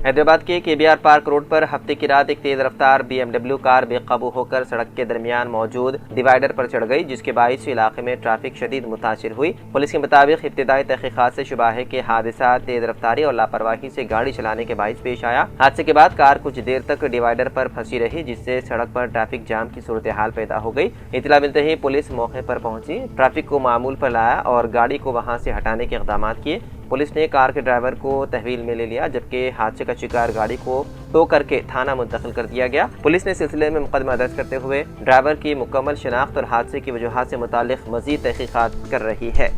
हैदराबाद के KBr park road पर हफ्ते की रात एक तेज रफ्तार BMW कार बेकाबू होकर सड़क के दरमियान मौजूद डिवाइडर पर चढ़ गई, जिसके बाइस इलाके में ट्रैफिक शदीद मुतासिर हुई। पुलिस के मुताबिक इब्तिदाई तहकीकात से शुबा है कि हादसा तेज रफ्तारी और लापरवाही से गाड़ी चलाने के बाइस पेश आया। हादसे के बाद कार कुछ देर तक डिवाइडर पर फंसी रही, जिससे सड़क पर ट्रैफिक जाम की सूरत हाल पैदा हो गई। इतला मिलते ही पुलिस मौके पर पहुंची, ट्रैफिक को मामूल पर लाया और गाड़ी को वहां से हटाने के इक़दाम किए। पुलिस ने कार के ड्राइवर को तहवील में ले लिया, जबकि हादसे का शिकार गाड़ी को टो करके थाना मुंतकिल कर दिया गया। पुलिस ने सिलसिले में मुकदमा दर्ज करते हुए ड्राइवर की मुकम्मल शिनाख्त और हादसे की वजूहात से मुताल्लिक मज़ीद तहकीकात कर रही है।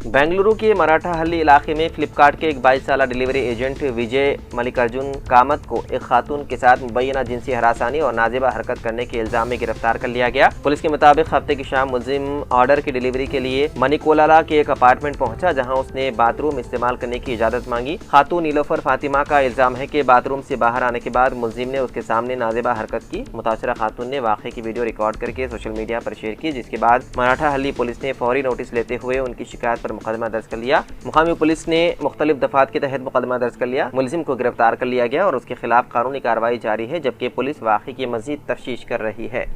बेंगलुरु के मराठाहल्ली इलाके में फ्लिपकार्ट के एक 22 साल डिलीवरी एजेंट विजय मल्लिकार्जुन कामत को एक खातून के साथ मुबैना जिनसी हरासानी और नाजेबा हरकत करने के इल्जाम में गिरफ्तार कर लिया गया। पुलिस के मुताबिक हफ्ते की शाम मुलजिम ऑर्डर की डिलीवरी के लिए मनिकोलाला के एक अपार्टमेंट पहुंचा, जहां उसने बाथरूम इस्तेमाल करने की इजाजत मांगी। खातून नीलोफर फातिमा का इल्जाम है कि बाथरूम से बाहर आने के बाद मुलजिम ने उसके सामने नाजेबा हरकत की। मुतासरा खातून ने वाक़े की वीडियो रिकॉर्ड करके सोशल मीडिया पर शेयर की, जिसके बाद मराठाहल्ली पुलिस ने फौरी नोटिस लेते हुए उनकी शिकायत पर मुकदमा दर्ज कर लिया। मुकामी पुलिस ने मुख्तलिफ दफात के तहत मुकदमा दर्ज कर लिया। मुलजिम को गिरफ्तार कर लिया गया और उसके खिलाफ कानूनी कार्रवाई जारी है, जबकि पुलिस वाक़े की मज़ीद तफ्तीश कर रही है।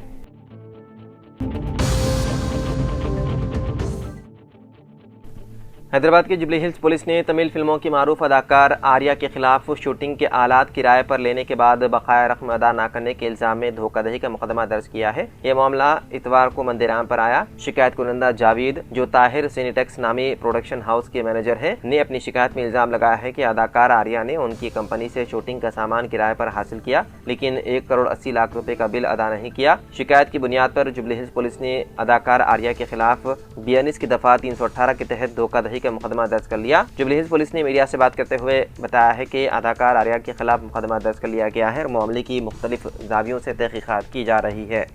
हैदराबाद की जुबली हिल्स पुलिस ने तमिल फिल्मों की मारूफ अदाकार आर्या के खिलाफ शूटिंग के आलात किराए पर लेने के बाद बकाया रकम अदा न करने के इल्जाम में धोखाधड़ी का मुकदमा दर्ज किया है। यह मामला इतवार को मंदिराम पर आया। शिकायत कुनंदा जावेद, जो ताहिर सिनेटेक्स नामी प्रोडक्शन हाउस के मैनेजर है, ने अपनी शिकायत में इल्जाम लगाया है कि अदाकार आर्या ने उनकी कंपनी से शूटिंग का सामान किराए पर हासिल किया, लेकिन 1 करोड़ 80 लाख रुपए का बिल अदा नहीं किया। शिकायत की बुनियाद पर जुबली हिल्स पुलिस ने अदाकार आर्या के खिलाफ BNS की दफा 318 के तहत धोखाधड़ी का मुकदमा दर्ज कर लिया। जुबली हिल्स पुलिस ने मीडिया से बात करते हुए बताया है कि अदाकार आर्या के खिलाफ मुकदमा दर्ज कर लिया गया है और मामले की मुख्तलिफ जावियों से तहकीकात की जा रही है।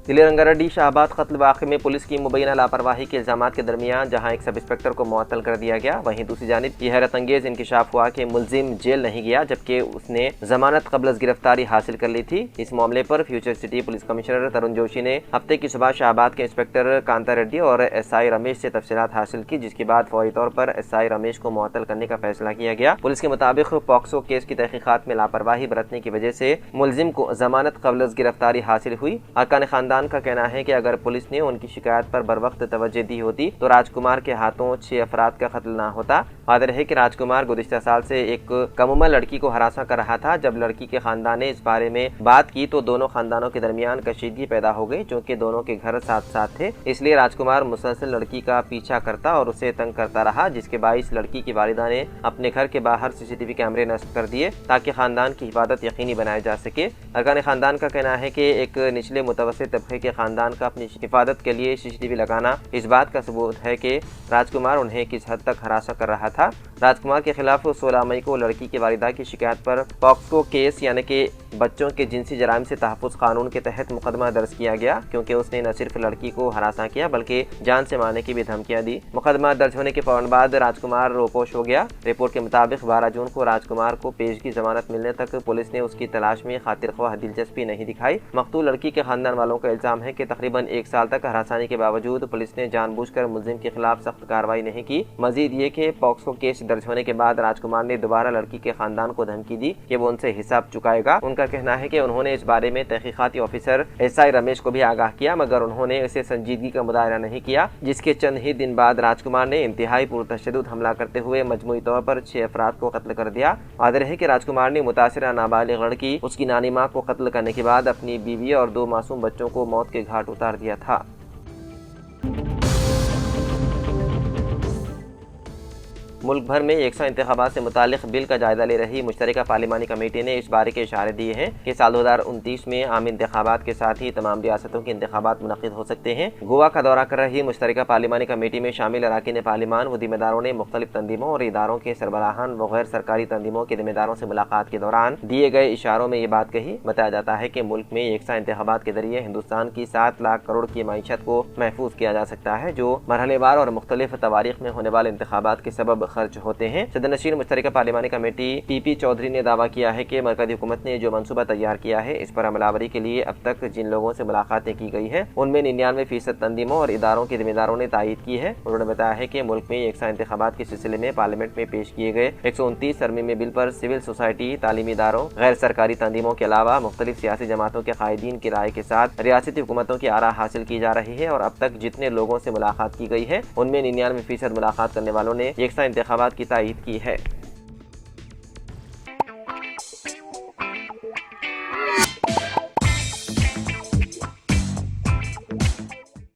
दिल्ली रंगारेड्डी शाहबाद कत्ल वाक़े में पुलिस की मुबैना लापरवाही के इल्जाम के दरमियान जहां एक सब इंस्पेक्टर को मुअत्तल कर दिया गया, वहीं दूसरी जानिब यह हैरत अंगेज इंकशाफ हुआ कि मुलजिम जेल नहीं गया, जबकि उसने जमानत कबल गिरफ्तारी हासिल कर ली थी। इस मामले पर फ्यूचर सिटी पुलिस कमिश्नर तरुण जोशी ने हफ्ते की सुबह शाहबाद के इंस्पेक्टर कांता रेड्डी और SI रमेश से तफसीलात हासिल की, जिसके बाद फौरी तौर पर SI रमेश को मुअत्तल करने का फैसला किया गया। पुलिस के मुताबिक पॉक्सो केस की तहकीकात में लापरवाही बरतने की वजह से मुलजिम को जमानत कबल गिरफ्तारी हासिल हुई। अरकान खानदान का कहना है कि अगर पुलिस ने उनकी शिकायत पर बर वक्त तवज्जो दी होती तो राजकुमार के हाथों 6 अफराद का कत्ल ना होता। वादे है कि राजकुमार गुज़िश्ता साल से एक कम उम्र लड़की को हरासा कर रहा था। जब लड़की के खानदान ने इस बारे में बात की तो दोनों खानदानों के दरमियान कशीदगी पैदा हो गई, क्योंकि दोनों के घर साथ साथ थे। इसलिए राजकुमार मुसलसल लड़की का पीछा करता और उसे तंग करता रहा, जिसके बाइस लड़की की वालिदा ने अपने घर के बाहर CCTV कैमरे नस्ब कर दिए ताकि खानदान की हिफाजत यकीनी बनाई जा सके। अरकान खानदान का कहना है कि एक निचले मुतवस्सित तबके के खानदान का अपनी हिफाजत के लिए CCTV लगाना इस बात का सबूत है कि राजकुमार उन्हें किस हद तक हरासा कर रहा था। राजकुमार के खिलाफ 16 मई को लड़की की वालिदा की शिकायत पर पॉक्सो केस यानी कि बच्चों के जिनसी जराइम से तहफ़्फ़ुज़ कानून के तहत मुकदमा दर्ज किया गया, क्योंकि उसने न सिर्फ लड़की को हरासा किया बल्कि जान से मारने की भी धमकियां दी। मुकदमा दर्ज होने के फौरन बाद राजकुमार रोपोश हो गया। रिपोर्ट के मुताबिक 12 जून को राजकुमार को पेशगी जमानत मिलने तक पुलिस ने उसकी तलाश में खातिर ख्वाह दिलचस्पी नहीं दिखाई। मकतूल लड़की के खानदान वालों का इल्जाम है कि तकरीबन 1 साल तक हरासानी के बावजूद पुलिस ने जानबूझकर मुलजिम के खिलाफ सख्त कार्रवाई नहीं की। मजीद ये कि पॉक्सो केस दर्ज होने के बाद राजकुमार ने दोबारा लड़की के खानदान को धमकी दी कि वो उनसे हिसाब चुकाएगा। उनका कहना है कि उन्होंने इस बारे में तहकीकाती ऑफिसर SI रमेश को भी आगाह किया, मगर उन्होंने इसे संजीदगी का मुदायरा नहीं किया, जिसके चंद ही दिन बाद राजकुमार ने इंतहाई पुरतशद्दुद हमला करते हुए मजमूई तौर पर 6 अफराद को कत्ल कर दिया। वादे है कि राजकुमार ने मुतासिरा नाबालिग लड़की, उसकी नानी माँ को कत्ल करने के बाद अपनी बीवी और 2 मासूम बच्चों को मौत के घाट उतार दिया था। मुल्क भर में यकसा इंतखाबात से मुतालिक बिल का जायजा ले रही मुश्तरका पार्लिमानी कमेटी ने इस बारे के इशारे दिए हैं कि साल 2029 में आम इंतखाबात के साथ ही तमाम रियासतों के इंतखाबात मुनक्किद हो सकते हैं। गोवा का दौरा कर रही मुश्तरका पार्लिमानी कमेटी में शामिल अरकान पार्लिमान व जिम्मेदारों ने मुख्तलिफ तंजीमों और इदारों के सरबराहान व गैर सरकारी तंजीमों के जिम्मेदारों से मुलाकात के दौरान दिए गए इशारों में ये बात कही। बताया जाता है कि मुल्क में यकसा इंतखाबात के जरिए हिंदुस्तान की 7 लाख करोड़ की मईशत को महफूज किया जा सकता है, जो मरहलेवार और मुख्तलिफ तवारीख में होने वाले इंतखाबात के सबब खर्च होते हैं। सदरनशीन मुश्तरका पार्लिमानी कमेटी PP चौधरी ने दावा किया है कि मरकज़ी हुकूमत ने जो मनसूबा तैयार किया है, इस पर अमलावरी के लिए अब तक जिन लोगों से मुलाकातें की गई है उनमें 99% तंजीमों और इदारों के जिम्मेदारों ने तायीद की है। उन्होंने बताया है कि मुल्क में यकसा इंतखाबात के सिलसिले में पार्लियामेंट में पेश किए गए 129 तरमीमी बिल पर सिविल सोसाइटी, तालीमी इदारों, गैर सरकारी तंजीमों के अलावा मुख्तलिफ सियासी जमातों के कायदीन की राय के साथ रियासती हुकूमतों की आरा हासिल की जा रही है और अब तक जितने लोगों से मुलाकात की गई है उनमें 99% मुलाकात करने वालों ने यकसा इंतखाबात की तायीद की है।